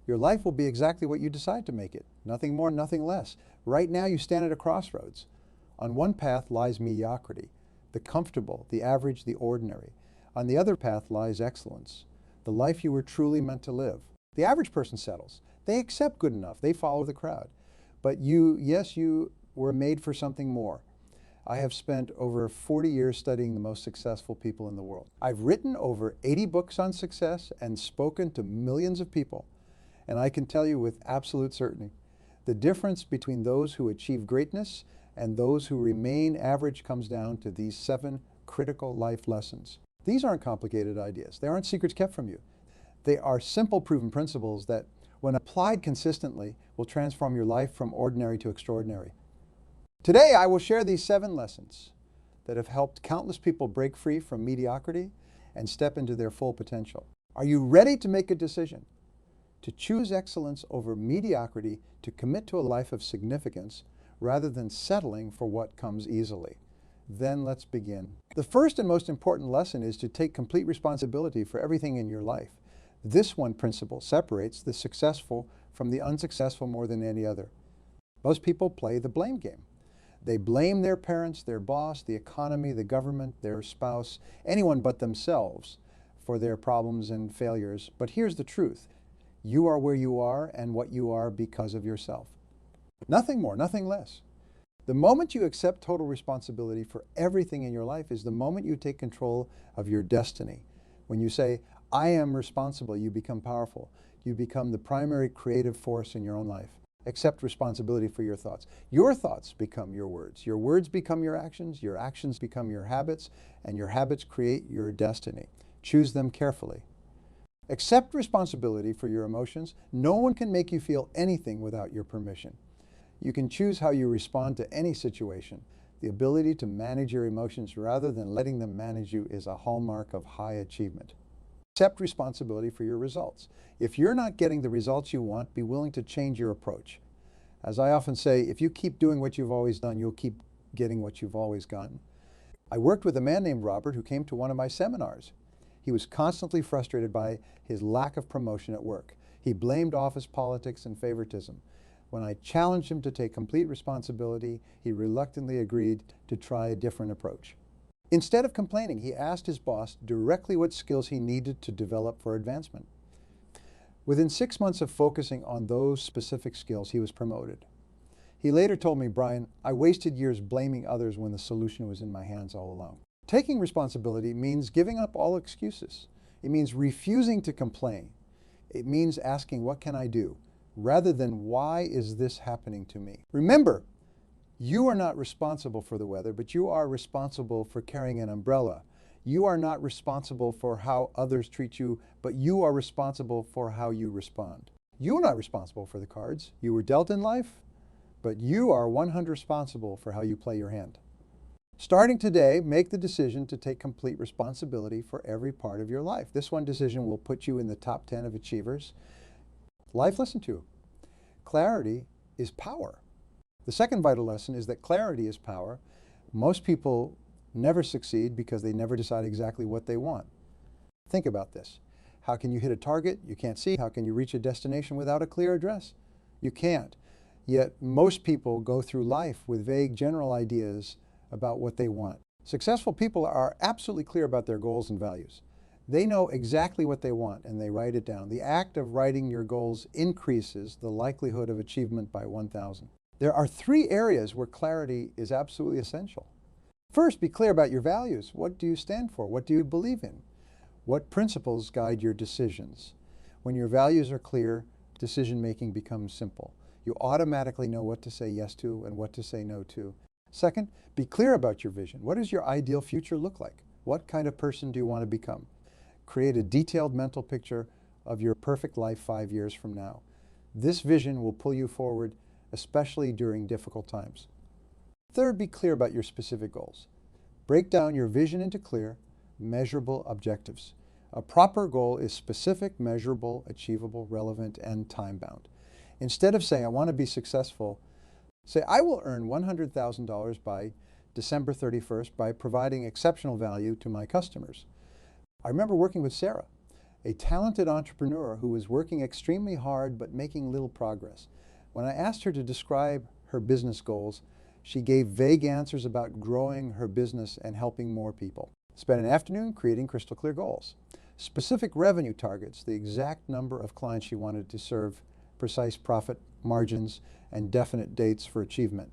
Your life will be exactly what you decide to make it. Nothing more, nothing less. Right now you stand at a crossroads. On one path lies mediocrity, the comfortable, the average, the ordinary. On the other path lies excellence, the life you were truly meant to live. The average person settles. They accept good enough. They follow the crowd. But you, yes, you were made for something more. I have spent over 40 years studying the most successful people in the world. I've written over 80 books on success and spoken to millions of people. And I can tell you with absolute certainty, the difference between those who achieve greatness and those who remain average comes down to these 7 critical life lessons. These aren't complicated ideas. They aren't secrets kept from you. They are simple proven principles that, when applied consistently, will transform your life from ordinary to extraordinary. Today, I will share these 7 lessons that have helped countless people break free from mediocrity and step into their full potential. Are you ready to make a decision to choose excellence over mediocrity, to commit to a life of significance rather than settling for what comes easily? Then let's begin. The first and most important lesson is to take complete responsibility for everything in your life. This one principle separates the successful from the unsuccessful more than any other. Most people play the blame game. They blame their parents, their boss, the economy, the government, their spouse, anyone but themselves for their problems and failures. But here's the truth. You are where you are and what you are because of yourself. Nothing more, nothing less. The moment you accept total responsibility for everything in your life is the moment you take control of your destiny. When you say, I am responsible, you become powerful. You become the primary creative force in your own life. Accept responsibility for your thoughts. Your thoughts become your words become your actions become your habits, and your habits create your destiny. Choose them carefully. Accept responsibility for your emotions. No one can make you feel anything without your permission. You can choose how you respond to any situation. The ability to manage your emotions rather than letting them manage you is a hallmark of high achievement. Accept responsibility for your results. If you're not getting the results you want, be willing to change your approach. As I often say, if you keep doing what you've always done, you'll keep getting what you've always gotten. I worked with a man named Robert who came to one of my seminars. He was constantly frustrated by his lack of promotion at work. He blamed office politics and favoritism. When I challenged him to take complete responsibility, he reluctantly agreed to try a different approach. Instead of complaining, he asked his boss directly what skills he needed to develop for advancement. Within 6 months of focusing on those specific skills, he was promoted. He later told me, Brian, I wasted years blaming others when the solution was in my hands all along. Taking responsibility means giving up all excuses. It means refusing to complain. It means asking, what can I do? Rather than, why is this happening to me? Remember, you are not responsible for the weather, but you are responsible for carrying an umbrella. You are not responsible for how others treat you, but you are responsible for how you respond. You are not responsible for the cards you were dealt in life, but you are 100% responsible for how you play your hand. Starting today, make the decision to take complete responsibility for every part of your life. This one decision will put you in the top 10 of achievers. Life lesson 2, clarity is power. The second vital lesson is that clarity is power. Most people never succeed because they never decide exactly what they want. Think about this. How can you hit a target you can't see? How can you reach a destination without a clear address? You can't. Yet most people go through life with vague general ideas about what they want. Successful people are absolutely clear about their goals and values. They know exactly what they want and they write it down. The act of writing your goals increases the likelihood of achievement by 1,000. There are 3 areas where clarity is absolutely essential. First, be clear about your values. What do you stand for? What do you believe in? What principles guide your decisions? When your values are clear, decision-making becomes simple. You automatically know what to say yes to and what to say no to. Second, be clear about your vision. What does your ideal future look like? What kind of person do you want to become? Create a detailed mental picture of your perfect life 5 years from now. This vision will pull you forward, especially during difficult times. Third, be clear about your specific goals. Break down your vision into clear, measurable objectives. A proper goal is specific, measurable, achievable, relevant, and time-bound. Instead of saying, I want to be successful, say, I will earn $100,000 by December 31st by providing exceptional value to my customers. I remember working with Sarah, a talented entrepreneur who was working extremely hard but making little progress. When I asked her to describe her business goals, she gave vague answers about growing her business and helping more people. Spent an afternoon creating crystal clear goals. Specific revenue targets, the exact number of clients she wanted to serve, precise profit margins, and definite dates for achievement.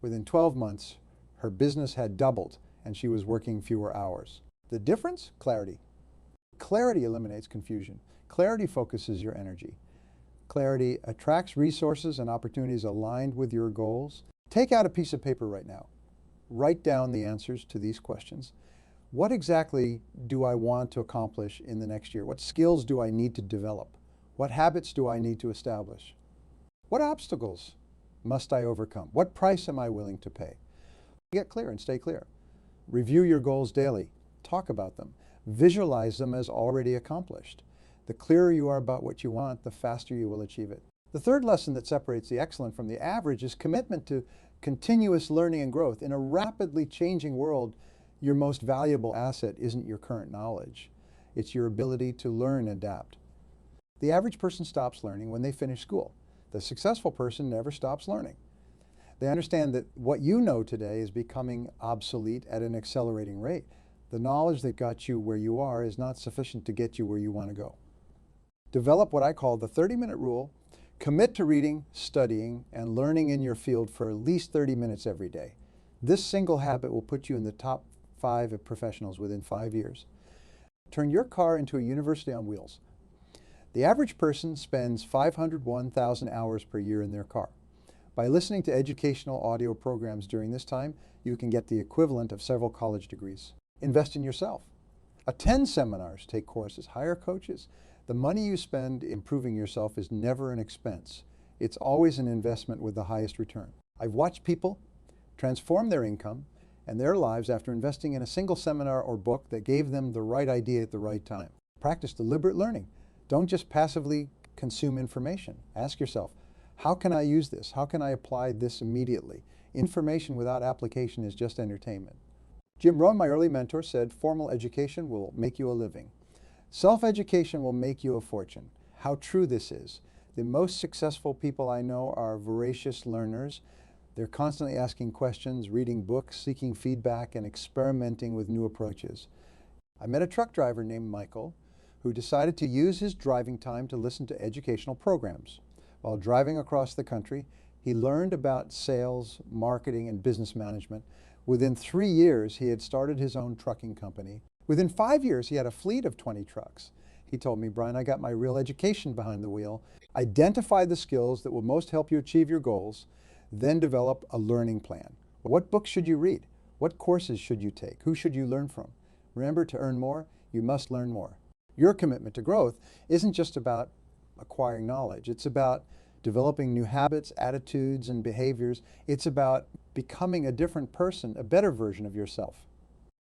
Within 12 months, her business had doubled and she was working fewer hours. The difference? Clarity. Clarity eliminates confusion. Clarity focuses your energy. Clarity attracts resources and opportunities aligned with your goals. Take out a piece of paper right now. Write down the answers to these questions. What exactly do I want to accomplish in the next year? What skills do I need to develop? What habits do I need to establish? What obstacles must I overcome? What price am I willing to pay? Get clear and stay clear. Review your goals daily. Talk about them. Visualize them as already accomplished. The clearer you are about what you want, the faster you will achieve it. The third lesson that separates the excellent from the average is commitment to continuous learning and growth. In a rapidly changing world, your most valuable asset isn't your current knowledge. It's your ability to learn and adapt. The average person stops learning when they finish school. The successful person never stops learning. They understand that what you know today is becoming obsolete at an accelerating rate. The knowledge that got you where you are is not sufficient to get you where you want to go. Develop what I call the 30-minute rule. Commit to reading, studying, and learning in your field for at least 30 minutes every day. This single habit will put you in the top 5 of professionals within 5 years. Turn your car into a university on wheels. The average person spends 501,000 hours per year in their car. By listening to educational audio programs during this time, you can get the equivalent of several college degrees. Invest in yourself. Attend seminars, take courses, hire coaches. The money you spend improving yourself is never an expense. It's always an investment with the highest return. I've watched people transform their income and their lives after investing in a single seminar or book that gave them the right idea at the right time. Practice deliberate learning. Don't just passively consume information. Ask yourself, how can I use this? How can I apply this immediately? Information without application is just entertainment. Jim Rohn, my early mentor, said formal education will make you a living. Self-education will make you a fortune. How true this is. The most successful people I know are voracious learners. They're constantly asking questions, reading books, seeking feedback, and experimenting with new approaches. I met a truck driver named Michael who decided to use his driving time to listen to educational programs. While driving across the country, he learned about sales, marketing, and business management. Within 3 years, he had started his own trucking company. Within 5 years, he had a fleet of 20 trucks. He told me, Brian, I got my real education behind the wheel. Identify the skills that will most help you achieve your goals, then develop a learning plan. What books should you read? What courses should you take? Who should you learn from? Remember, to earn more, you must learn more. Your commitment to growth isn't just about acquiring knowledge. It's about developing new habits, attitudes, and behaviors. It's about becoming a different person, a better version of yourself.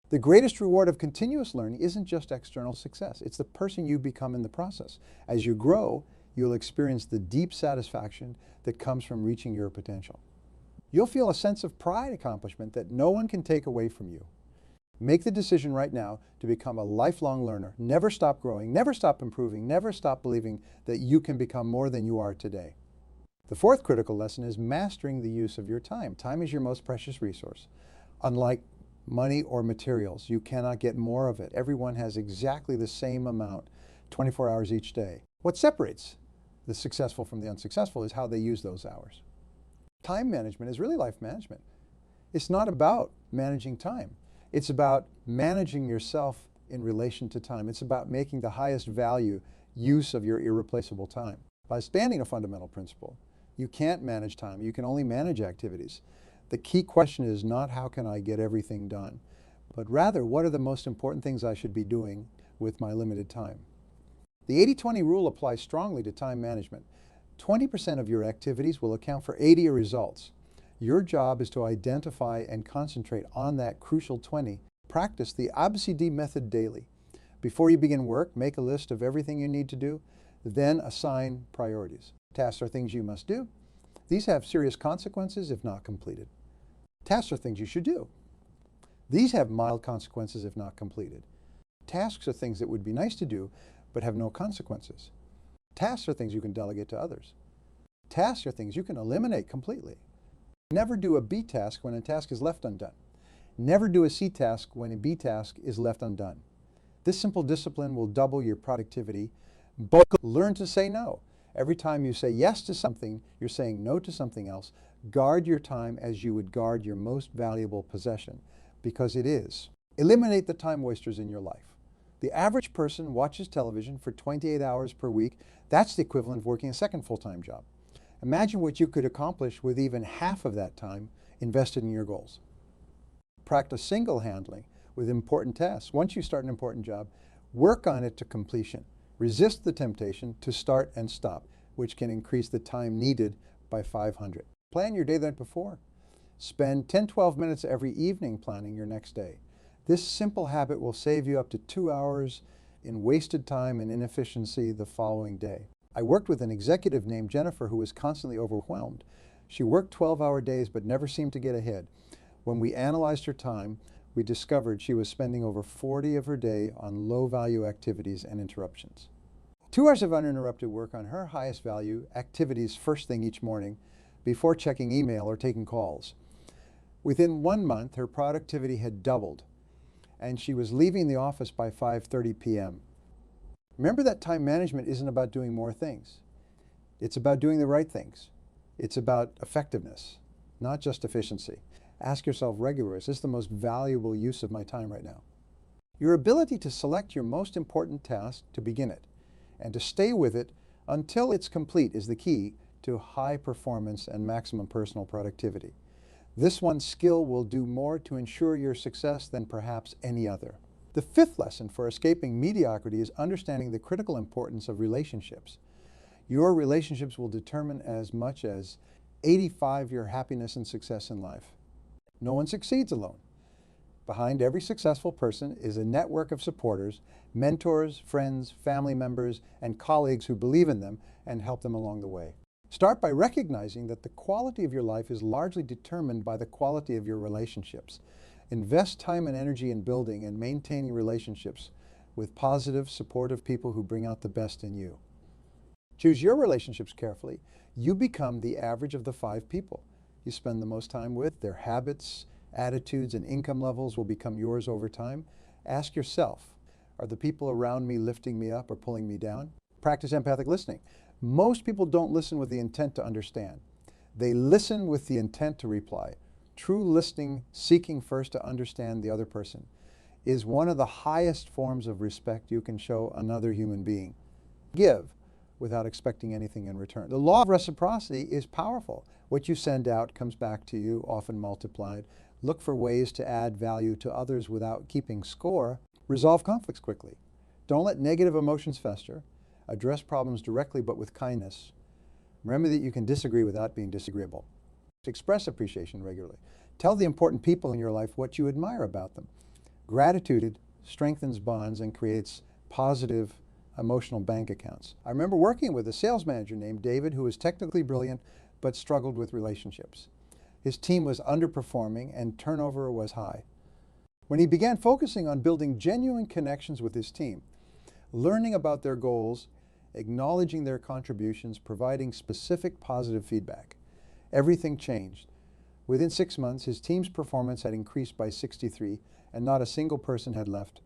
The greatest reward of continuous learning isn't just external success. It's the person you become in the process. As you grow, you'll experience the deep satisfaction that comes from reaching your potential. You'll feel a sense of pride accomplishment that no one can take away from you. Make the decision right now to become a lifelong learner. Never stop growing, never stop improving, never stop believing that you can become more than you are today. The fourth critical lesson is mastering the use of your time. Time is your most precious resource. Unlike money or materials, you cannot get more of it. Everyone has exactly the same amount, 24 hours each day. What separates the successful from the unsuccessful is how they use those hours. Time management is really life management. It's not about managing time. It's about managing yourself in relation to time. It's about making the highest value use of your irreplaceable time. By standing a fundamental principle, you can't manage time. You can only manage activities. The key question is not how can I get everything done, but rather what are the most important things I should be doing with my limited time. The 80-20 rule applies strongly to time management. 20% of your activities will account for 80 results. Your job is to identify and concentrate on that crucial 20. Practice the ABCD method daily. Before you begin work, make a list of everything you need to do, then assign priorities. Tasks are things you must do. These have serious consequences if not completed. Tasks are things you should do. These have mild consequences if not completed. Tasks are things that would be nice to do, but have no consequences. Tasks are things you can delegate to others. Tasks are things you can eliminate completely. Never do a B task when a task is left undone. Never do a C task when a B task is left undone. This simple discipline will double your productivity. But learn to say no. Every time you say yes to something, you're saying no to something else. Guard your time as you would guard your most valuable possession, because it is. Eliminate the time wasters in your life. The average person watches television for 28 hours per week. That's the equivalent of working a second full-time job. Imagine what you could accomplish with even half of that time invested in your goals. Practice single-handling with important tasks. Once you start an important job, work on it to completion. Resist the temptation to start and stop, which can increase the time needed by 500. Plan your day the night before. Spend 10-12 minutes every evening planning your next day. This simple habit will save you up to 2 hours in wasted time and inefficiency the following day. I worked with an executive named Jennifer who was constantly overwhelmed. She worked 12-hour days but never seemed to get ahead. When we analyzed her time, we discovered she was spending over 40 of her day on low-value activities and interruptions. 2 hours of uninterrupted work on her highest value activities first thing each morning before checking email or taking calls. Within 1 month, her productivity had doubled, and she was leaving the office by 5:30 p.m. Remember that time management isn't about doing more things. It's about doing the right things. It's about effectiveness, not just efficiency. Ask yourself regularly, is this the most valuable use of my time right now? Your ability to select your most important task to begin it and to stay with it until it's complete is the key to high performance and maximum personal productivity. This one skill will do more to ensure your success than perhaps any other. The fifth lesson for escaping mediocrity is understanding the critical importance of relationships. Your relationships will determine as much as 85% your happiness and success in life. No one succeeds alone. Behind every successful person is a network of supporters, mentors, friends, family members, and colleagues who believe in them and help them along the way. Start by recognizing that the quality of your life is largely determined by the quality of your relationships. Invest time and energy in building and maintaining relationships with positive, supportive people who bring out the best in you. Choose your relationships carefully. You become the average of the 5 people you spend the most time with. Their habits, attitudes, and income levels will become yours over time. Ask yourself, are the people around me lifting me up or pulling me down? Practice empathic listening. Most people don't listen with the intent to understand. They listen with the intent to reply. True listening, seeking first to understand the other person, is one of the highest forms of respect you can show another human being. Give without expecting anything in return. The law of reciprocity is powerful. What you send out comes back to you, often multiplied. Look for ways to add value to others without keeping score. Resolve conflicts quickly. Don't let negative emotions fester. Address problems directly but with kindness. Remember that you can disagree without being disagreeable. Express appreciation regularly. Tell the important people in your life what you admire about them. Gratitude strengthens bonds and creates positive emotional bank accounts. I remember working with a sales manager named David who was technically brilliant but struggled with relationships. His team was underperforming and turnover was high. When he began focusing on building genuine connections with his team, learning about their goals, acknowledging their contributions, providing specific positive feedback, everything changed. Within 6 months, his team's performance had increased by 63, and not a single person had left.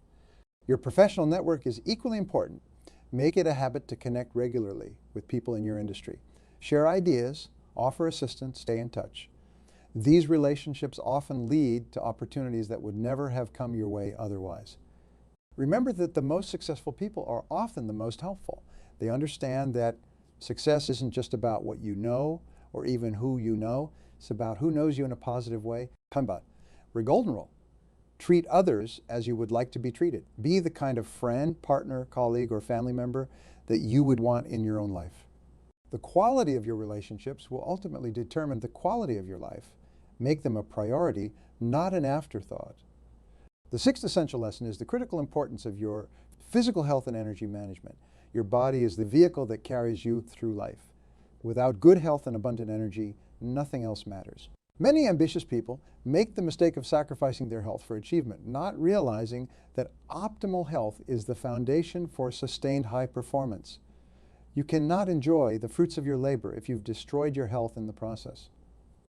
Your professional network is equally important. Make it a habit to connect regularly with people in your industry. Share ideas, offer assistance, stay in touch. These relationships often lead to opportunities that would never have come your way otherwise. Remember that the most successful people are often the most helpful. They understand that success isn't just about what you know or even who you know. It's about who knows you in a positive way. Your golden rule. Treat others as you would like to be treated. Be the kind of friend, partner, colleague, or family member that you would want in your own life. The quality of your relationships will ultimately determine the quality of your life. Make them a priority, not an afterthought. The sixth essential lesson is the critical importance of your physical health and energy management. Your body is the vehicle that carries you through life. Without good health and abundant energy, nothing else matters. Many ambitious people make the mistake of sacrificing their health for achievement, not realizing that optimal health is the foundation for sustained high performance. You cannot enjoy the fruits of your labor if you've destroyed your health in the process.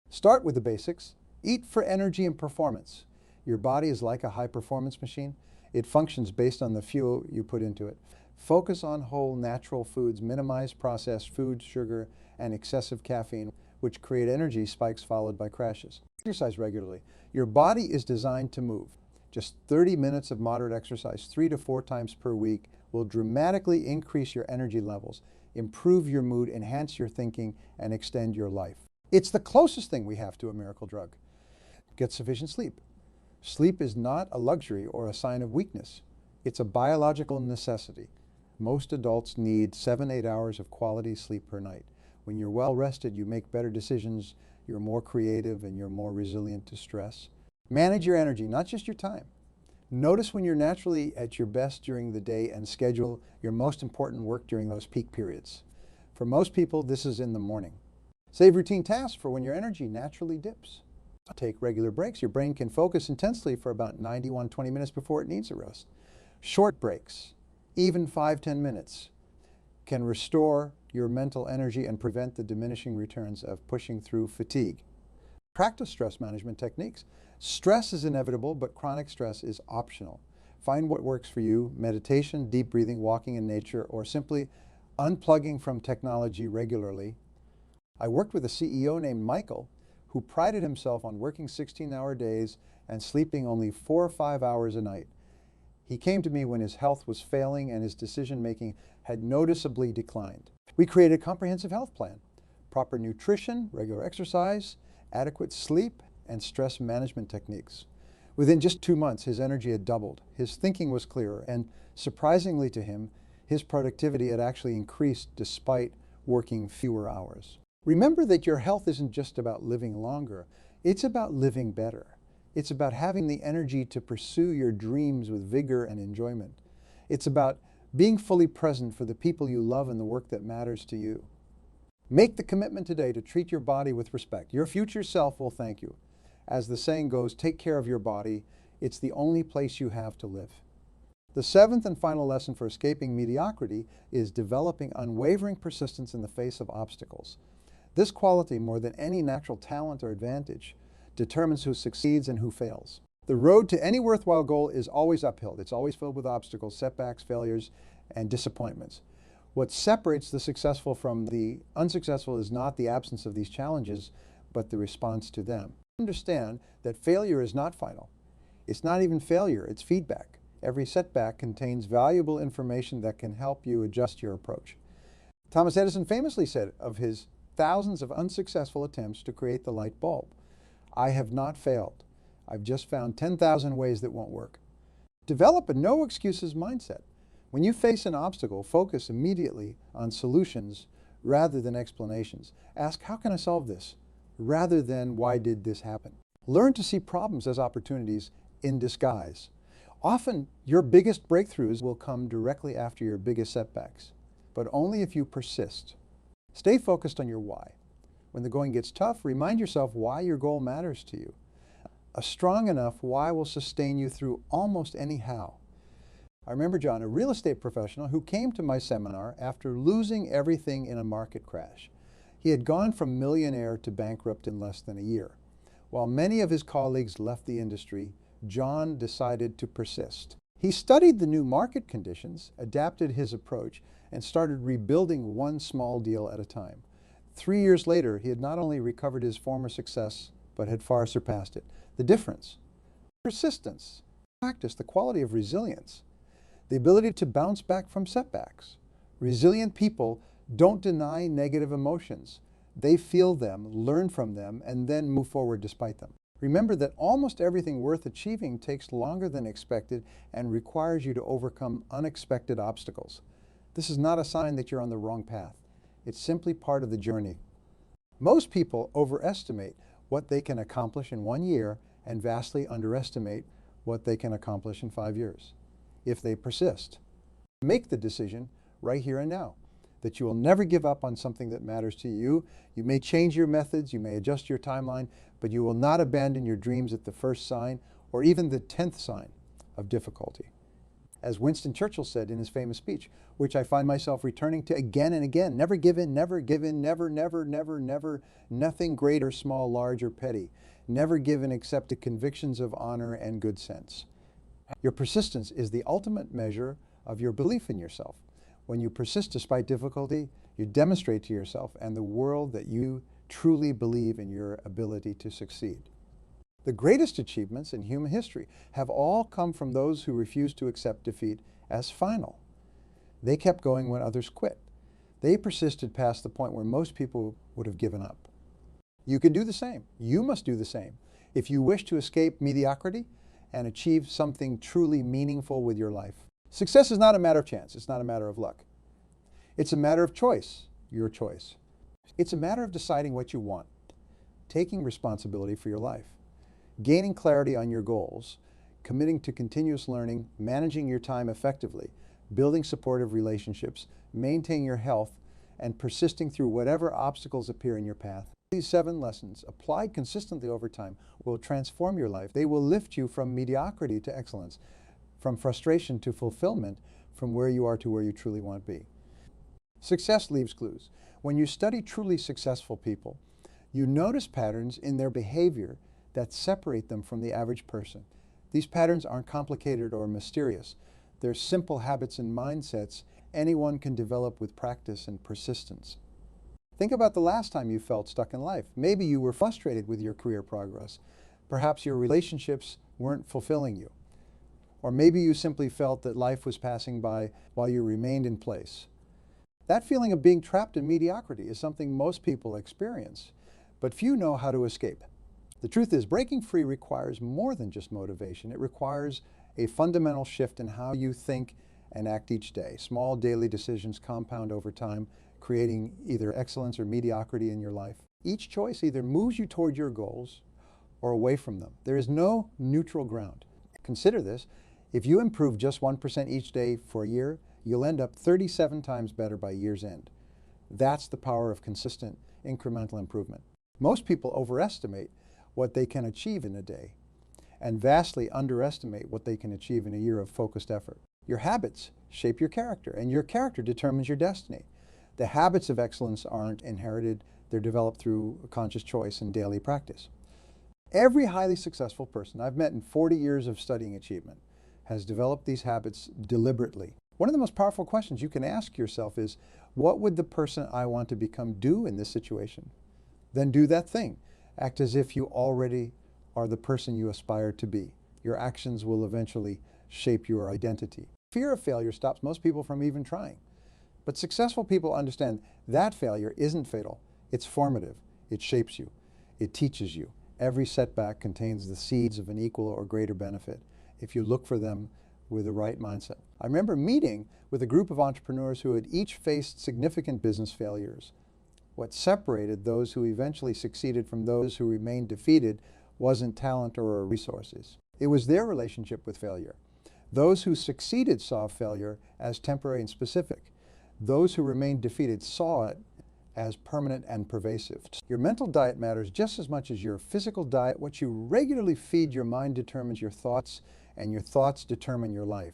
Start with the basics. Eat for energy and performance. Your body is like a high-performance machine. It functions based on the fuel you put into it. Focus on whole, natural foods. Minimize processed food, sugar, and excessive caffeine, which create energy spikes followed by crashes. Exercise regularly. Your body is designed to move. Just 30 minutes of moderate exercise 3 to 4 times per week will dramatically increase your energy levels, improve your mood, enhance your thinking, and extend your life. It's the closest thing we have to a miracle drug. Get sufficient sleep. Sleep is not a luxury or a sign of weakness. It's a biological necessity. Most adults need 7-8 hours of quality sleep per night. When you're well rested, you make better decisions, you're more creative, and you're more resilient to stress. Manage your energy, not just your time. Notice when you're naturally at your best during the day and schedule your most important work during those peak periods. For most people, this is in the morning. Save routine tasks for when your energy naturally dips. Take regular breaks. Your brain can focus intensely for about 20 minutes before it needs a rest. Short breaks, even 5-10 minutes, can restore your mental energy and prevent the diminishing returns of pushing through fatigue. Practice stress management techniques. Stress is inevitable, but chronic stress is optional. Find what works for you: meditation, deep breathing, walking in nature, or simply unplugging from technology regularly. I worked with a CEO named Michael who prided himself on working 16-hour days and sleeping only 4 or 5 hours a night. He came to me when his health was failing and his decision-making had noticeably declined. We created a comprehensive health plan: proper nutrition, regular exercise, adequate sleep, and stress management techniques. Within just 2 months, his energy had doubled. His thinking was clearer, and surprisingly to him, his productivity had actually increased despite working fewer hours. Remember that your health isn't just about living longer, it's about living better. It's about having the energy to pursue your dreams with vigor and enjoyment. It's about being fully present for the people you love and the work that matters to you. Make the commitment today to treat your body with respect. Your future self will thank you. As the saying goes, take care of your body. It's the only place you have to live. The 7th and final lesson for escaping mediocrity is developing unwavering persistence in the face of obstacles. This quality, more than any natural talent or advantage, determines who succeeds and who fails. The road to any worthwhile goal is always uphill. It's always filled with obstacles, setbacks, failures, and disappointments. What separates the successful from the unsuccessful is not the absence of these challenges, but the response to them. Understand that failure is not final. It's not even failure, it's feedback. Every setback contains valuable information that can help you adjust your approach. Thomas Edison famously said of his thousands of unsuccessful attempts to create the light bulb, "I have not failed. I've just found 10,000 ways that won't work." Develop a no excuses mindset. When you face an obstacle, focus immediately on solutions rather than explanations. Ask, how can I solve this? Rather than, why did this happen? Learn to see problems as opportunities in disguise. Often, your biggest breakthroughs will come directly after your biggest setbacks, but only if you persist. Stay focused on your why. When the going gets tough, remind yourself why your goal matters to you. A strong enough why will sustain you through almost any how. I remember John, a real estate professional who came to my seminar after losing everything in a market crash. He had gone from millionaire to bankrupt in less than a year. While many of his colleagues left the industry, John decided to persist. He studied the new market conditions, adapted his approach, and started rebuilding one small deal at a time. 3 years later, he had not only recovered his former success, but had far surpassed it. The difference: persistence, practice, the quality of resilience, the ability to bounce back from setbacks. Resilient people don't deny negative emotions. They feel them, learn from them, and then move forward despite them. Remember that almost everything worth achieving takes longer than expected and requires you to overcome unexpected obstacles. This is not a sign that you're on the wrong path. It's simply part of the journey. Most people overestimate what they can accomplish in 1 year and vastly underestimate what they can accomplish in 5 years, if they persist. Make the decision right here and now. that you will never give up on something that matters to you. You may change your methods, you may adjust your timeline, but you will not abandon your dreams at the first sign or even the 10th sign of difficulty. As Winston Churchill said in his famous speech, which I find myself returning to again and again, never give in, never give in, never, never, never, never, nothing great or small, large or petty. Never give in except to convictions of honor and good sense. Your persistence is the ultimate measure of your belief in yourself. When you persist despite difficulty, you demonstrate to yourself and the world that you truly believe in your ability to succeed. The greatest achievements in human history have all come from those who refused to accept defeat as final. They kept going when others quit. They persisted past the point where most people would have given up. You can do the same. You must do the same. If you wish to escape mediocrity and achieve something truly meaningful with your life. Success is not a matter of chance. It's not a matter of luck. It's a matter of choice, your choice. It's a matter of deciding what you want, taking responsibility for your life, gaining clarity on your goals, committing to continuous learning, managing your time effectively, building supportive relationships, maintaining your health, and persisting through whatever obstacles appear in your path. These 7 lessons, applied consistently over time, will transform your life. They will lift you from mediocrity to excellence, from frustration to fulfillment, from where you are to where you truly want to be. Success leaves clues. When you study truly successful people, you notice patterns in their behavior that separate them from the average person. These patterns aren't complicated or mysterious. They're simple habits and mindsets anyone can develop with practice and persistence. Think about the last time you felt stuck in life. Maybe you were frustrated with your career progress. Perhaps your relationships weren't fulfilling you. Or maybe you simply felt that life was passing by while you remained in place. That feeling of being trapped in mediocrity is something most people experience, but few know how to escape. The truth is, breaking free requires more than just motivation. It requires a fundamental shift in how you think and act each day. Small daily decisions compound over time, creating either excellence or mediocrity in your life. Each choice either moves you toward your goals or away from them. There is no neutral ground. Consider this. If you improve just 1% each day for a year, you'll end up 37 times better by year's end. That's the power of consistent incremental improvement. Most people overestimate what they can achieve in a day and vastly underestimate what they can achieve in a year of focused effort. Your habits shape your character, and your character determines your destiny. The habits of excellence aren't inherited. They're developed through conscious choice and daily practice. Every highly successful person I've met in 40 years of studying achievement has developed these habits deliberately. One of the most powerful questions you can ask yourself is, what would the person I want to become do in this situation? Then do that thing. Act as if you already are the person you aspire to be. Your actions will eventually shape your identity. Fear of failure stops most people from even trying. But successful people understand that failure isn't fatal. It's formative. It shapes you. It teaches you. Every setback contains the seeds of an equal or greater benefit if you look for them with the right mindset. I remember meeting with a group of entrepreneurs who had each faced significant business failures. What separated those who eventually succeeded from those who remained defeated wasn't talent or resources. It was their relationship with failure. Those who succeeded saw failure as temporary and specific. Those who remained defeated saw it as permanent and pervasive. Your mental diet matters just as much as your physical diet. What you regularly feed your mind determines your thoughts, and your thoughts determine your life.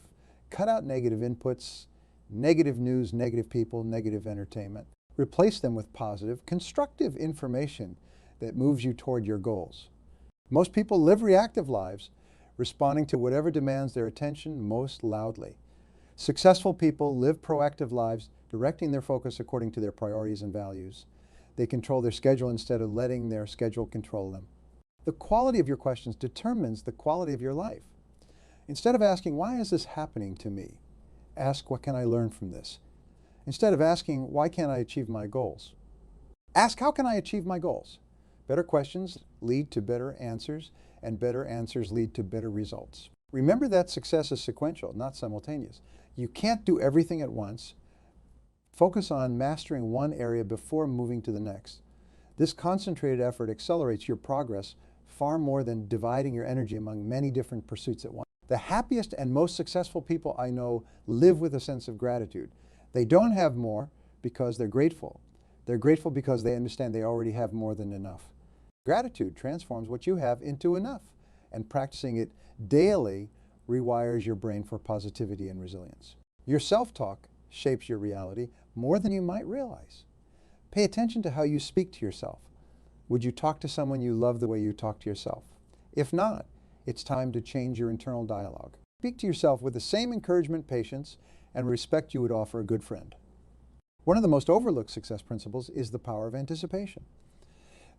Cut out negative inputs, negative news, negative people, negative entertainment. Replace them with positive, constructive information that moves you toward your goals. Most people live reactive lives, responding to whatever demands their attention most loudly. Successful people live proactive lives, directing their focus according to their priorities and values. They control their schedule instead of letting their schedule control them. The quality of your questions determines the quality of your life. Instead of asking, why is this happening to me? Ask, what can I learn from this? Instead of asking, why can't I achieve my goals? Ask, how can I achieve my goals? Better questions lead to better answers, and better answers lead to better results. Remember that success is sequential, not simultaneous. You can't do everything at once. Focus on mastering one area before moving to the next. This concentrated effort accelerates your progress far more than dividing your energy among many different pursuits at once. The happiest and most successful people I know live with a sense of gratitude. They don't have more, because they're grateful. They're grateful because they understand they already have more than enough. Gratitude transforms what you have into enough, and practicing it daily rewires your brain for positivity and resilience. Your self-talk shapes your reality more than you might realize. Pay attention to how you speak to yourself. Would you talk to someone you love the way you talk to yourself? If not, it's time to change your internal dialogue. Speak to yourself with the same encouragement, patience, and respect you would offer a good friend. One of the most overlooked success principles is the power of anticipation.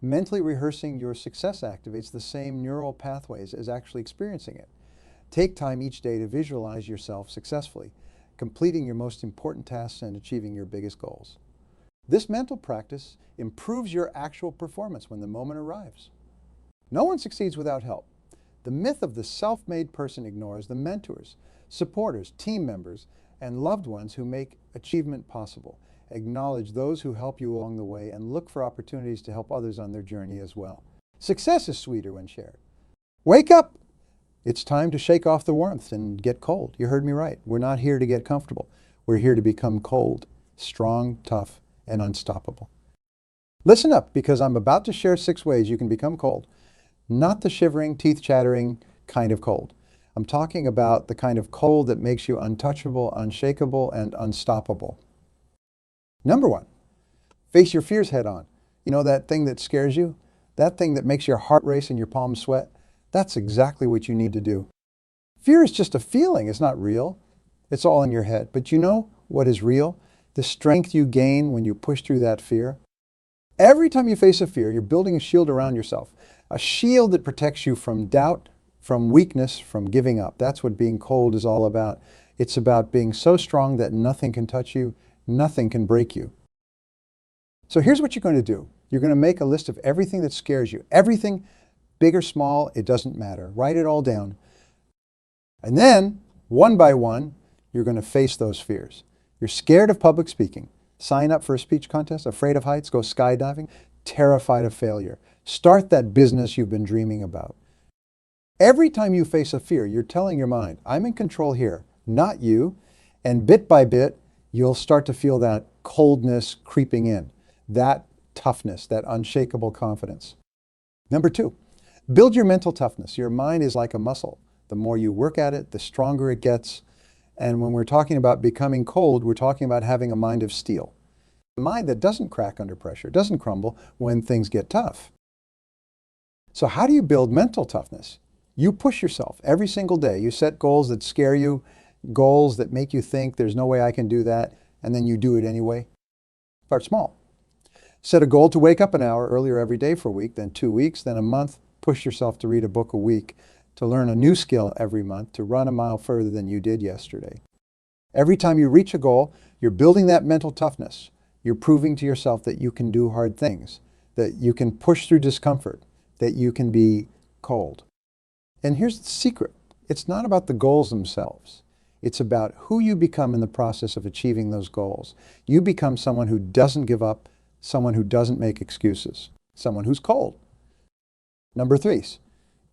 Mentally rehearsing your success activates the same neural pathways as actually experiencing it. Take time each day to visualize yourself successfully, completing your most important tasks and achieving your biggest goals. This mental practice improves your actual performance when the moment arrives. No one succeeds without help. The myth of the self-made person ignores the mentors, supporters, team members, and loved ones who make achievement possible. Acknowledge those who help you along the way and look for opportunities to help others on their journey as well. Success is sweeter when shared. Wake up! It's time to shake off the warmth and get cold. You heard me right. We're not here to get comfortable. We're here to become cold, strong, tough, and unstoppable. Listen up, because I'm about to share 6 ways you can become cold. Not the shivering, teeth-chattering kind of cold. I'm talking about the kind of cold that makes you untouchable, unshakable, and unstoppable. Number 1, face your fears head on. You know that thing that scares you? That thing that makes your heart race and your palms sweat? That's exactly what you need to do. Fear is just a feeling. It's not real. It's all in your head. But you know what is real? The strength you gain when you push through that fear. Every time you face a fear, you're building a shield around yourself. A shield that protects you from doubt, from weakness, from giving up. That's what being cold is all about. It's about being so strong that nothing can touch you, nothing can break you. So here's what you're going to do. You're going to make a list of everything that scares you. Everything, big or small, it doesn't matter. Write it all down. And then, one by one, you're going to face those fears. You're scared of public speaking. Sign up for a speech contest, afraid of heights, go skydiving, terrified of failure. Start that business you've been dreaming about. Every time you face a fear, you're telling your mind, I'm in control here, not you. And bit by bit, you'll start to feel that coldness creeping in, that toughness, that unshakable confidence. Number 2, build your mental toughness. Your mind is like a muscle. The more you work at it, the stronger it gets. And when we're talking about becoming cold, we're talking about having a mind of steel. A mind that doesn't crack under pressure, doesn't crumble when things get tough. So how do you build mental toughness? You push yourself every single day. You set goals that scare you, goals that make you think there's no way I can do that, and then you do it anyway. Start small. Set a goal to wake up an hour earlier every day for a week, then 2 weeks, then a month. Push yourself to read a book a week, to learn a new skill every month, to run a mile further than you did yesterday. Every time you reach a goal, you're building that mental toughness. You're proving to yourself that you can do hard things, that you can push through discomfort, that you can be cold. And here's the secret. It's not about the goals themselves. It's about who you become in the process of achieving those goals. You become someone who doesn't give up, someone who doesn't make excuses, someone who's cold. Number 3,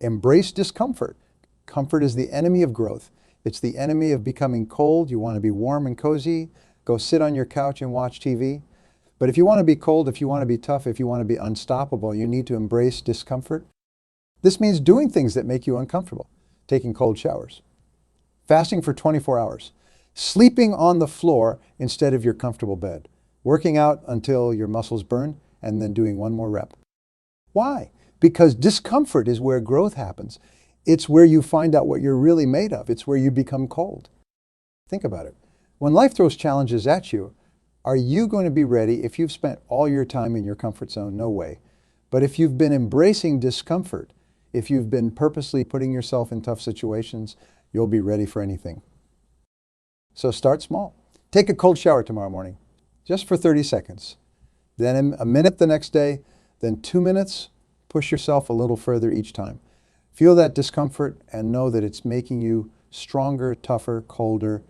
embrace discomfort. Comfort is the enemy of growth. It's the enemy of becoming cold. You want to be warm and cozy. Go sit on your couch and watch TV. But if you want to be cold, if you want to be tough, if you want to be unstoppable, you need to embrace discomfort. This means doing things that make you uncomfortable. Taking cold showers. Fasting for 24 hours. Sleeping on the floor instead of your comfortable bed. Working out until your muscles burn and then doing 1 more rep. Why? Because discomfort is where growth happens. It's where you find out what you're really made of. It's where you become cold. Think about it. When life throws challenges at you, are you going to be ready if you've spent all your time in your comfort zone? No way. But if you've been embracing discomfort, if you've been purposely putting yourself in tough situations, you'll be ready for anything. So start small. Take a cold shower tomorrow morning, just for 30 seconds. Then a minute the next day, then 2 minutes. Push yourself a little further each time. Feel that discomfort and know that it's making you stronger, tougher, colder.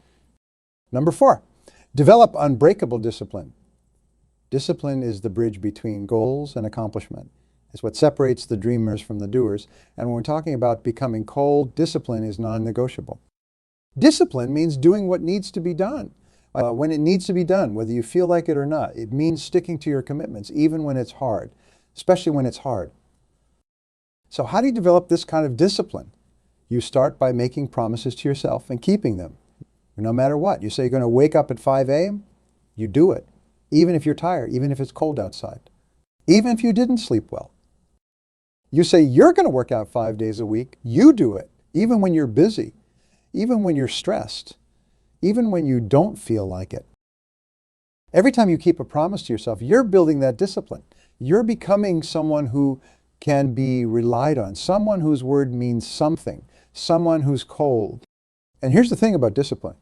Number 4, develop unbreakable discipline. Discipline is the bridge between goals and accomplishment. It's what separates the dreamers from the doers. And when we're talking about becoming cold, discipline is non-negotiable. Discipline means doing what needs to be done. When it needs to be done, whether you feel like it or not. It means sticking to your commitments, even when it's hard, especially when it's hard. So how do you develop this kind of discipline? You start by making promises to yourself and keeping them, no matter what. You say you're going to wake up at 5 a.m., you do it, even if you're tired, even if it's cold outside, even if you didn't sleep well. You say you're going to work out 5 days a week, you do it, even when you're busy, even when you're stressed, even when you don't feel like it. Every time you keep a promise to yourself, you're building that discipline. You're becoming someone who can be relied on, someone whose word means something, someone who's cold. And here's the thing about discipline.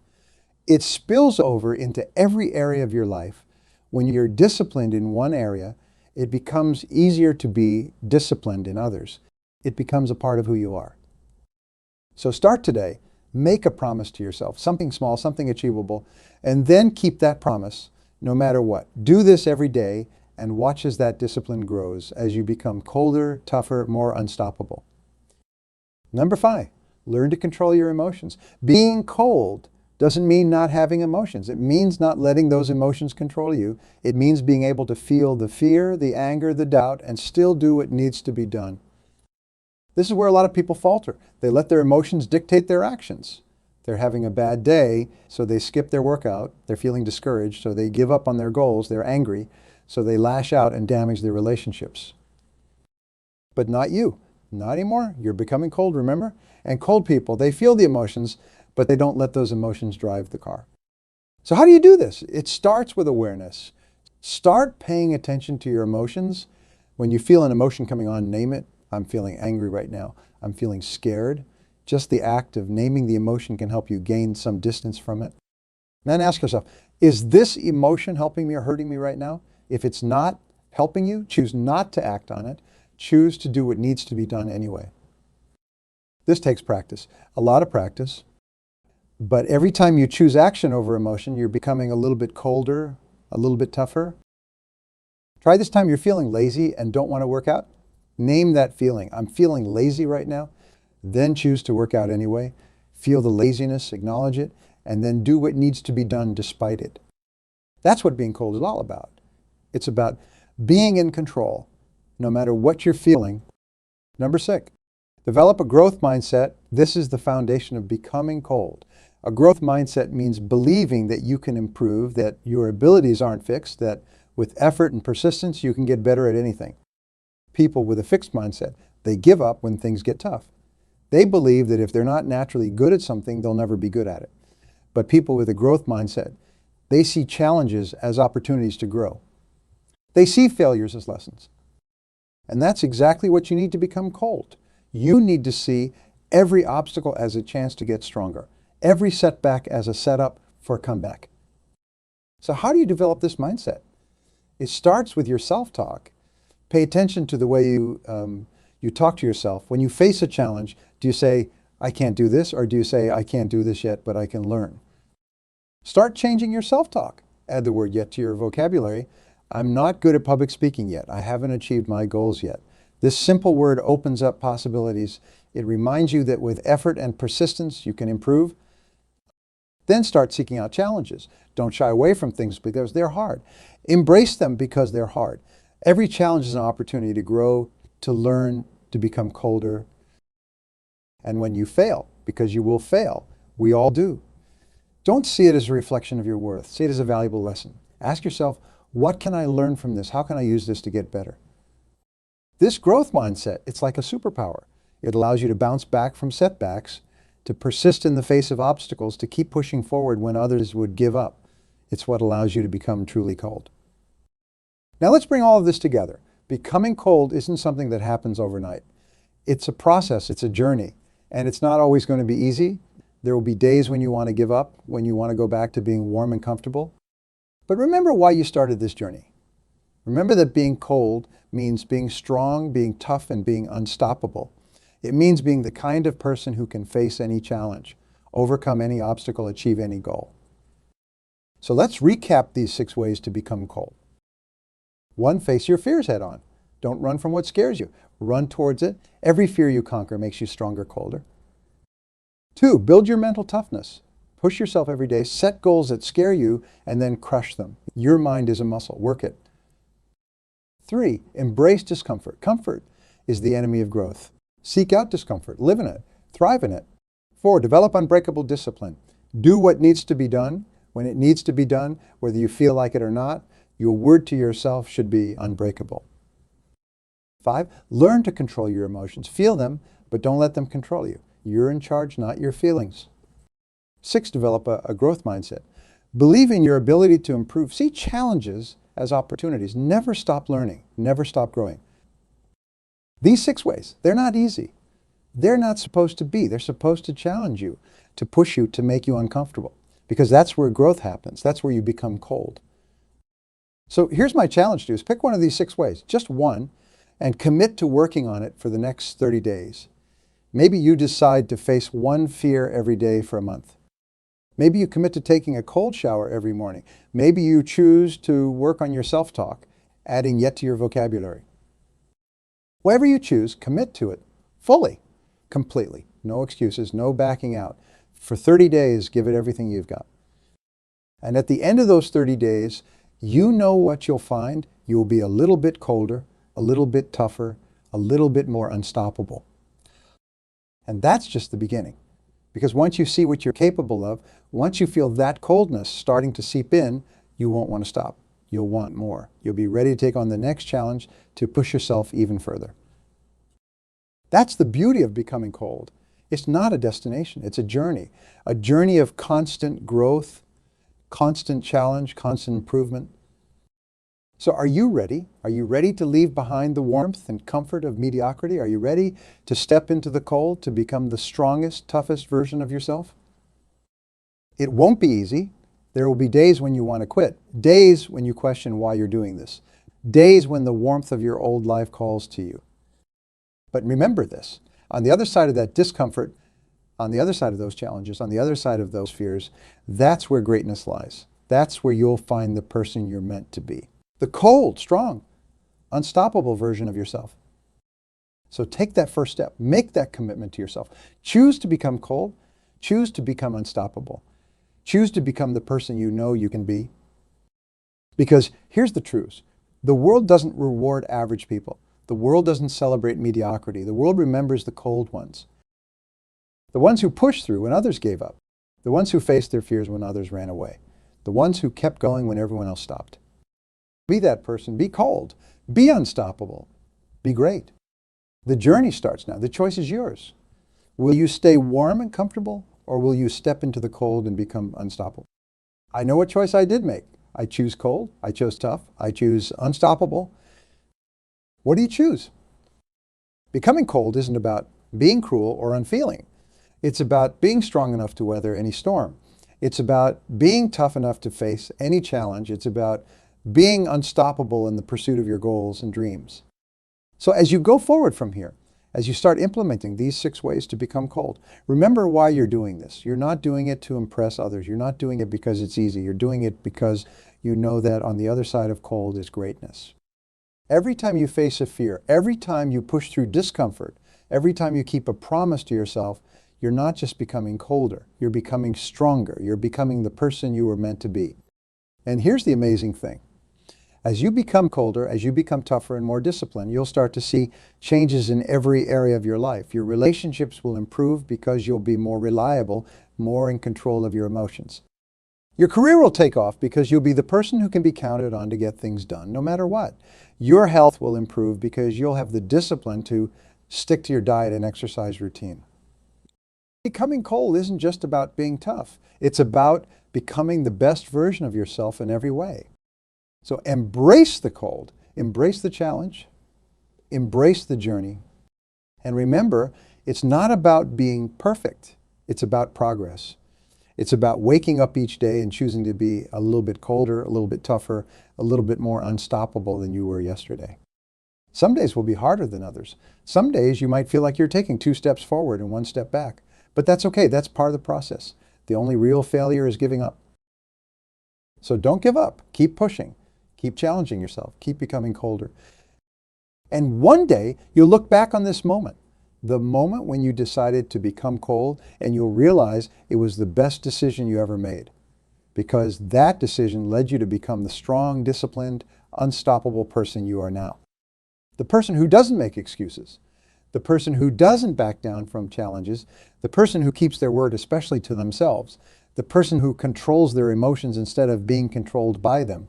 It spills over into every area of your life. When you're disciplined in one area, it becomes easier to be disciplined in others. It becomes a part of who you are. So start today. Make a promise to yourself, something small, something achievable, and then keep that promise no matter what. Do this every day and watch as that discipline grows as you become colder, tougher, more unstoppable. Number 5, learn to control your emotions. Being cold doesn't mean not having emotions. It means not letting those emotions control you. It means being able to feel the fear, the anger, the doubt, and still do what needs to be done. This is where a lot of people falter. They let their emotions dictate their actions. They're having a bad day, so they skip their workout. They're feeling discouraged, so they give up on their goals. They're angry, so they lash out and damage their relationships. But not you. Not anymore. You're becoming cold, remember? And cold people, they feel the emotions, but they don't let those emotions drive the car. So how do you do this? It starts with awareness. Start paying attention to your emotions. When you feel an emotion coming on, name it. I'm feeling angry right now. I'm feeling scared. Just the act of naming the emotion can help you gain some distance from it. Then ask yourself, is this emotion helping me or hurting me right now? If it's not helping you, choose not to act on it. Choose to do what needs to be done anyway. This takes practice, a lot of practice. But every time you choose action over emotion, you're becoming a little bit colder, a little bit tougher. Try this time you're feeling lazy and don't want to work out. Name that feeling. I'm feeling lazy right now. Then choose to work out anyway. Feel the laziness, acknowledge it, and then do what needs to be done despite it. That's what being cold is all about. It's about being in control, no matter what you're feeling. Number 6, develop a growth mindset. This is the foundation of becoming cold. A growth mindset means believing that you can improve, that your abilities aren't fixed, that with effort and persistence you can get better at anything. People with a fixed mindset, they give up when things get tough. They believe that if they're not naturally good at something, they'll never be good at it. But people with a growth mindset, they see challenges as opportunities to grow. They see failures as lessons. And that's exactly what you need to become cold. You need to see every obstacle as a chance to get stronger, every setback as a setup for a comeback. So how do you develop this mindset? It starts with your self-talk. Pay attention to the way you talk to yourself. When you face a challenge, do you say, I can't do this? Or do you say, I can't do this yet, but I can learn? Start changing your self-talk. Add the word yet to your vocabulary. I'm not good at public speaking yet. I haven't achieved my goals yet. This simple word opens up possibilities. It reminds you that with effort and persistence, you can improve. Then start seeking out challenges. Don't shy away from things because they're hard. Embrace them because they're hard. Every challenge is an opportunity to grow, to learn, to become colder. And when you fail, because you will fail, we all do, don't see it as a reflection of your worth. See it as a valuable lesson. Ask yourself, what can I learn from this? How can I use this to get better? This growth mindset, it's like a superpower. It allows you to bounce back from setbacks, to persist in the face of obstacles, to keep pushing forward when others would give up. It's what allows you to become truly cold. Now let's bring all of this together. Becoming cold isn't something that happens overnight. It's a process, it's a journey, and it's not always going to be easy. There will be days when you want to give up, when you want to go back to being warm and comfortable. But remember why you started this journey. Remember that being cold means being strong, being tough, and being unstoppable. It means being the kind of person who can face any challenge, overcome any obstacle, achieve any goal. So let's recap these 6 ways to become cold. 1, face your fears head on. Don't run from what scares you. Run towards it. Every fear you conquer makes you stronger, colder. 2, build your mental toughness. Push yourself every day, set goals that scare you, and then crush them. Your mind is a muscle. Work it. 3, embrace discomfort. Comfort is the enemy of growth. Seek out discomfort. Live in it. Thrive in it. 4, develop unbreakable discipline. Do what needs to be done when it needs to be done, whether you feel like it or not. Your word to yourself should be unbreakable. 5, learn to control your emotions. Feel them, but don't let them control you. You're in charge, not your feelings. 6, develop a growth mindset. Believe in your ability to improve. See challenges as opportunities. Never stop learning. Never stop growing. These 6 ways, they're not easy. They're not supposed to be. They're supposed to challenge you, to push you, to make you uncomfortable. Because that's where growth happens. That's where you become cold. So here's my challenge to you is pick one of these 6 ways, just one, and commit to working on it for the next 30 days. Maybe you decide to face one fear every day for a month. Maybe you commit to taking a cold shower every morning. Maybe you choose to work on your self-talk, adding yet to your vocabulary. Whatever you choose, commit to it fully, completely. No excuses, no backing out. For 30 days, give it everything you've got. And at the end of those 30 days, you know what you'll find. You will be a little bit colder, a little bit tougher, a little bit more unstoppable. And that's just the beginning. Because once you see what you're capable of, once you feel that coldness starting to seep in, you won't want to stop. You'll want more. You'll be ready to take on the next challenge to push yourself even further. That's the beauty of becoming cold. It's not a destination, it's a journey of constant growth, constant challenge, constant improvement. So are you ready? Are you ready to leave behind the warmth and comfort of mediocrity? Are you ready to step into the cold, to become the strongest, toughest version of yourself? It won't be easy. There will be days when you want to quit, days when you question why you're doing this, days when the warmth of your old life calls to you. But remember this, on the other side of that discomfort, on the other side of those challenges, on the other side of those fears, that's where greatness lies. That's where you'll find the person you're meant to be. The cold, strong, unstoppable version of yourself. So take that first step. Make that commitment to yourself. Choose to become cold. Choose to become unstoppable. Choose to become the person you know you can be. Because here's the truth. The world doesn't reward average people. The world doesn't celebrate mediocrity. The world remembers the cold ones. The ones who pushed through when others gave up. The ones who faced their fears when others ran away. The ones who kept going when everyone else stopped. Be that person. Be cold. Be unstoppable. Be great. The journey starts now. The choice is yours. Will you stay warm and comfortable, or will you step into the cold and become unstoppable? I know what choice I did make. I choose cold. I chose tough. I choose unstoppable. What do you choose? Becoming cold isn't about being cruel or unfeeling. It's about being strong enough to weather any storm. It's about being tough enough to face any challenge. It's about being unstoppable in the pursuit of your goals and dreams. So as you go forward from here, as you start implementing these 6 ways to become cold, remember why you're doing this. You're not doing it to impress others. You're not doing it because it's easy. You're doing it because you know that on the other side of cold is greatness. Every time you face a fear, every time you push through discomfort, every time you keep a promise to yourself, you're not just becoming colder. You're becoming stronger. You're becoming the person you were meant to be. And here's the amazing thing. As you become colder, as you become tougher and more disciplined, you'll start to see changes in every area of your life. Your relationships will improve because you'll be more reliable, more in control of your emotions. Your career will take off because you'll be the person who can be counted on to get things done, no matter what. Your health will improve because you'll have the discipline to stick to your diet and exercise routine. Becoming cold isn't just about being tough. It's about becoming the best version of yourself in every way. So embrace the cold, embrace the challenge, embrace the journey. And remember, it's not about being perfect. It's about progress. It's about waking up each day and choosing to be a little bit colder, a little bit tougher, a little bit more unstoppable than you were yesterday. Some days will be harder than others. Some days you might feel like you're taking 2 steps forward and 1 step back. But that's okay. That's part of the process. The only real failure is giving up. So don't give up. Keep pushing. Keep challenging yourself. Keep becoming colder. And one day you'll look back on this moment The moment when you decided to become cold, and you'll realize it was the best decision you ever made, because that decision led you to become the strong, disciplined, unstoppable person you are now. The person who doesn't make excuses, the person who doesn't back down from challenges, the person who keeps their word, especially to themselves, the person who controls their emotions instead of being controlled by them,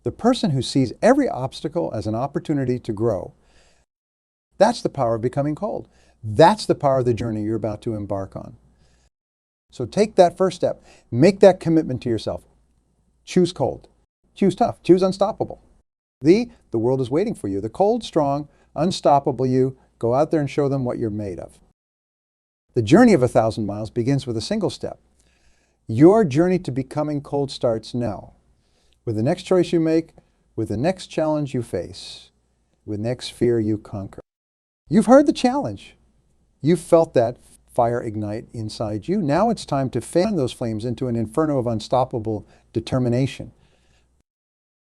the person who sees every obstacle as an opportunity to grow. That's the power of becoming cold. That's the power of the journey you're about to embark on. So take that first step. Make that commitment to yourself. Choose cold. Choose tough. Choose unstoppable. The world is waiting for you. The cold, strong, unstoppable you. Go out there and show them what you're made of. The journey of 1,000 miles begins with a single step. Your journey to becoming cold starts now. With the next choice you make, with the next challenge you face, with the next fear you conquer. You've heard the challenge. You've felt that fire ignite inside you. Now it's time to fan those flames into an inferno of unstoppable determination.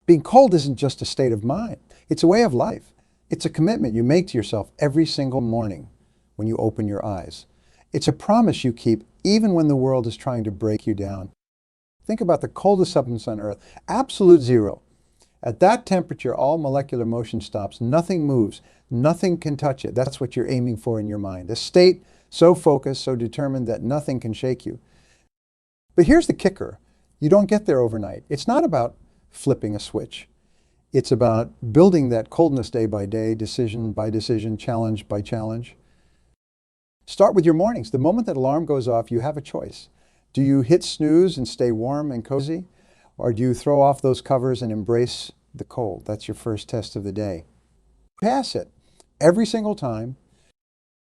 Being cold isn't just a state of mind. It's a way of life. It's a commitment you make to yourself every single morning when you open your eyes. It's a promise you keep even when the world is trying to break you down. Think about the coldest substance on Earth, absolute zero. At that temperature, all molecular motion stops. Nothing moves. Nothing can touch it. That's what you're aiming for in your mind. A state so focused, so determined that nothing can shake you. But here's the kicker. You don't get there overnight. It's not about flipping a switch. It's about building that coldness day by day, decision by decision, challenge by challenge. Start with your mornings. The moment that alarm goes off, you have a choice. Do you hit snooze and stay warm and cozy? Or do you throw off those covers and embrace the cold? That's your first test of the day. Pass it. Every single time.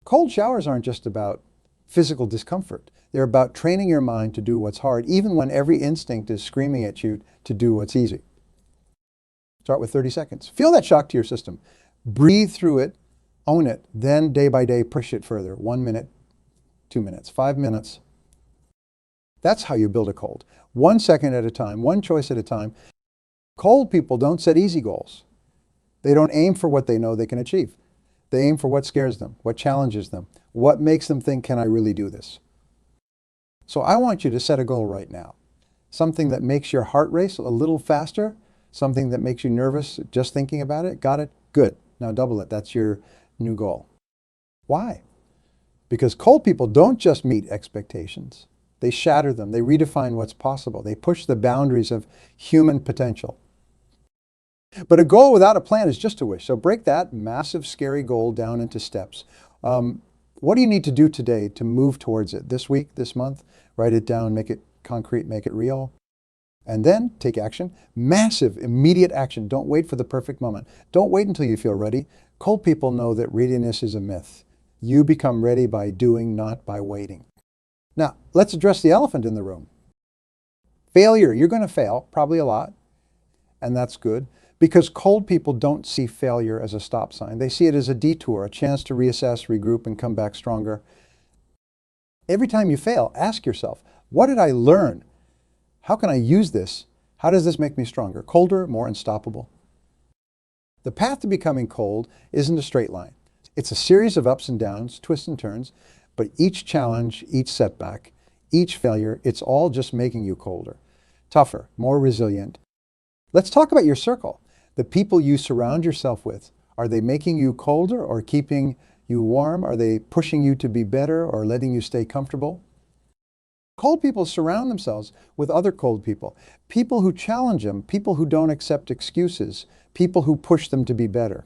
Cold showers aren't just about physical discomfort. They're about training your mind to do what's hard, even when every instinct is screaming at you to do what's easy. Start with 30 seconds. Feel that shock to your system. Breathe through it, own it, then day by day push it further. 1 minute, 2 minutes, 5 minutes. That's how you build a cold. 1 second at a time, one choice at a time. Cold people don't set easy goals. They don't aim for what they know they can achieve. They aim for what scares them, what challenges them, what makes them think, can I really do this? So I want you to set a goal right now. Something that makes your heart race a little faster, something that makes you nervous just thinking about it. Got it? Good. Now double it. That's your new goal. Why? Because cold people don't just meet expectations. They shatter them. They redefine what's possible. They push the boundaries of human potential. But a goal without a plan is just a wish. So break that massive, scary goal down into steps. What do you need to do today to move towards it? This week, this month? Write it down, make it concrete, make it real. And then take action. Massive, immediate action. Don't wait for the perfect moment. Don't wait until you feel ready. Cold people know that readiness is a myth. You become ready by doing, not by waiting. Now, let's address the elephant in the room. Failure. You're going to fail, probably a lot. And that's good. Because cold people don't see failure as a stop sign. They see it as a detour, a chance to reassess, regroup, and come back stronger. Every time you fail, ask yourself, what did I learn? How can I use this? How does this make me stronger? Colder, more unstoppable? The path to becoming cold isn't a straight line. It's a series of ups and downs, twists and turns, but each challenge, each setback, each failure, it's all just making you colder, tougher, more resilient. Let's talk about your circle. The people you surround yourself with, are they making you colder or keeping you warm? Are they pushing you to be better or letting you stay comfortable? Cold people surround themselves with other cold people, people who challenge them, people who don't accept excuses, people who push them to be better.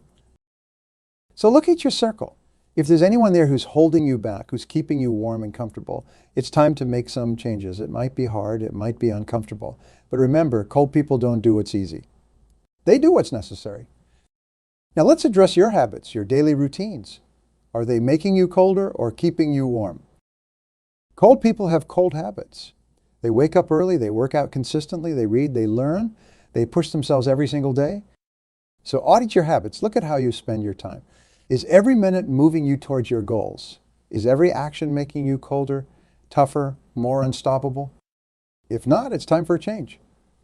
So look at your circle. If there's anyone there who's holding you back, who's keeping you warm and comfortable, it's time to make some changes. It might be hard, it might be uncomfortable. But remember, cold people don't do what's easy. They do what's necessary. Now let's address your habits, your daily routines. Are they making you colder or keeping you warm? Cold people have cold habits. They wake up early, they work out consistently, they read, they learn, they push themselves every single day. So audit your habits. Look at how you spend your time. Is every minute moving you towards your goals? Is every action making you colder, tougher, more unstoppable? If not, it's time for a change.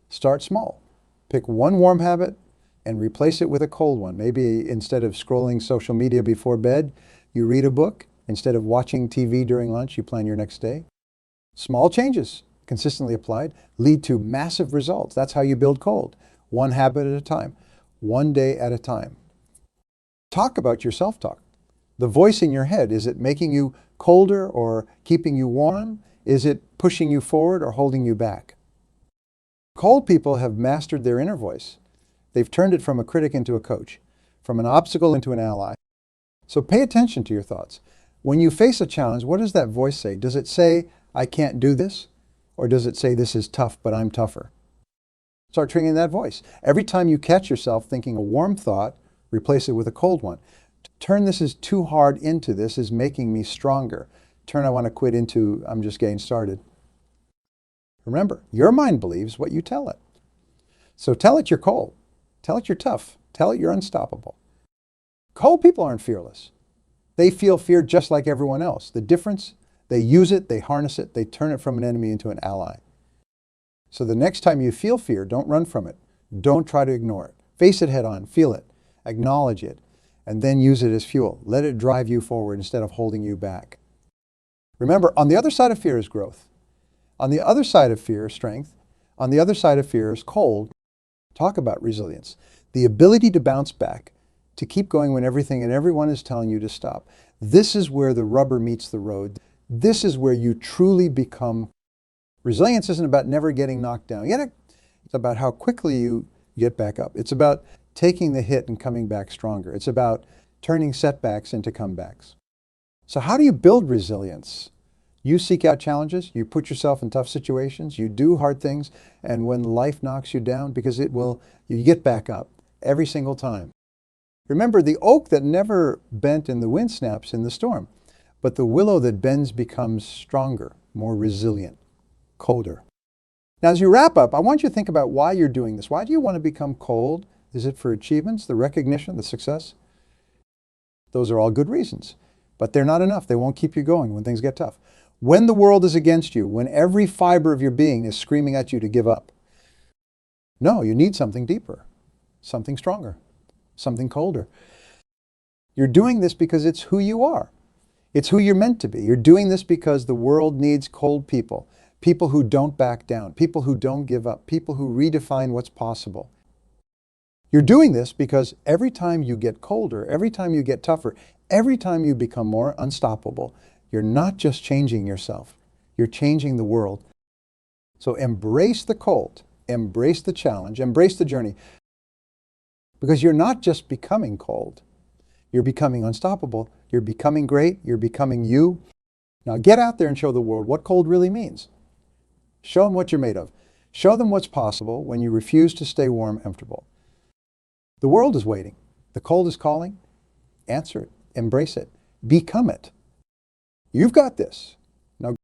Start small. Pick one warm habit and replace it with a cold one. Maybe instead of scrolling social media before bed, You read a book. Instead of watching TV during lunch, you plan your next day. Small changes, consistently applied, lead to massive results. That's how you build cold. One habit at a time, one day at a time. Talk about your self-talk. The voice in your head, is it making you colder or keeping you warm? Is it pushing you forward or holding you back? Cold people have mastered their inner voice. They've turned it from a critic into a coach, from an obstacle into an ally. So pay attention to your thoughts. When you face a challenge, what does that voice say? Does it say, I can't do this? Or does it say, this is tough, but I'm tougher? Start training that voice. Every time you catch yourself thinking a warm thought, replace it with a cold one. Turn this is too hard into this is making me stronger. Turn I want to quit into I'm just getting started. Remember, your mind believes what you tell it. So tell it you're cold. Tell it you're tough. Tell it you're unstoppable. Cold people aren't fearless. They feel fear just like everyone else. The difference, they use it, they harness it, they turn it from an enemy into an ally. So the next time you feel fear, don't run from it. Don't try to ignore it. Face it head on, feel it, acknowledge it, and then use it as fuel. Let it drive you forward instead of holding you back. Remember, on the other side of fear is growth. On the other side of fear is strength. On the other side of fear is cold. Talk about resilience. The ability to bounce back, to keep going when everything and everyone is telling you to stop. This is where the rubber meets the road. This is where you truly become. Resilience isn't about never getting knocked down. It's about how quickly you get back up. It's about taking the hit and coming back stronger. It's about turning setbacks into comebacks. So how do you build resilience? You seek out challenges, you put yourself in tough situations, you do hard things, and when life knocks you down, because it will, you get back up every single time. Remember, the oak that never bent in the wind snaps in the storm, but the willow that bends becomes stronger, more resilient, colder. Now, as you wrap up, I want you to think about why you're doing this. Why do you want to become cold? Is it for achievements, the recognition, the success? Those are all good reasons, but they're not enough. They won't keep you going when things get tough. When the world is against you, when every fiber of your being is screaming at you to give up, no, you need something deeper, something stronger, something colder. You're doing this because it's who you are. It's who you're meant to be. You're doing this because the world needs cold people, people who don't back down, people who don't give up, people who redefine what's possible. You're doing this because every time you get colder, every time you get tougher, every time you become more unstoppable, you're not just changing yourself, you're changing the world. So embrace the cold, embrace the challenge, embrace the journey, because you're not just becoming cold, you're becoming unstoppable, you're becoming great, you're becoming you. Now get out there and show the world what cold really means. Show them what you're made of. Show them what's possible when you refuse to stay warm and comfortable. The world is waiting. The cold is calling. Answer it. Embrace it. Become it. You've got this. Now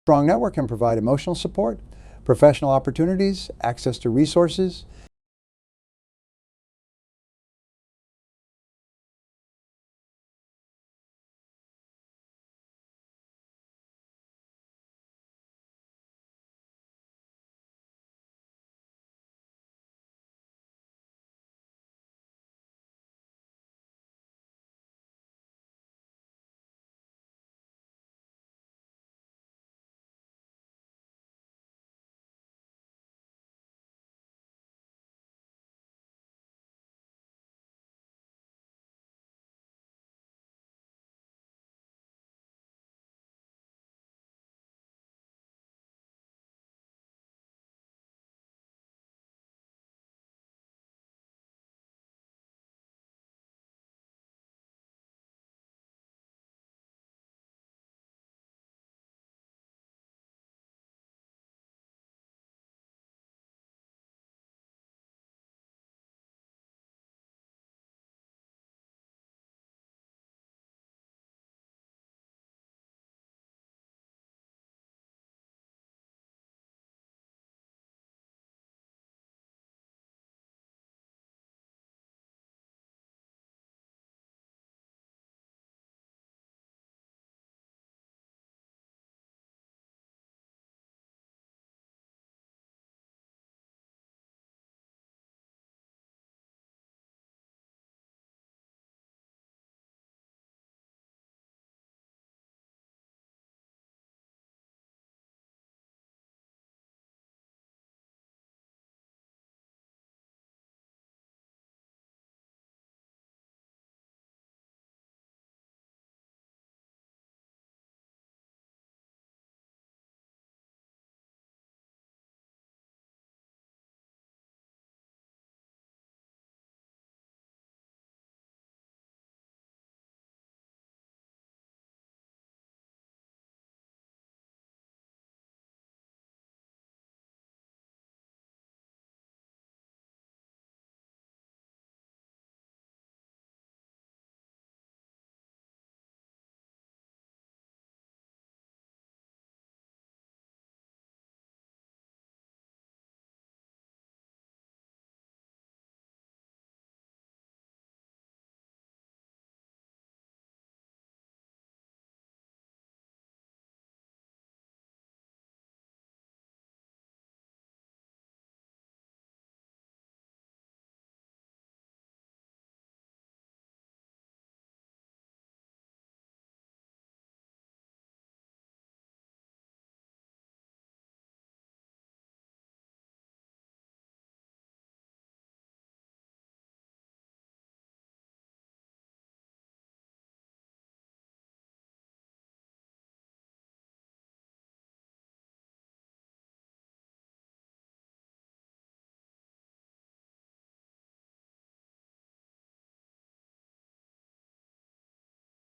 Strong network can provide emotional support, professional opportunities, access to resources,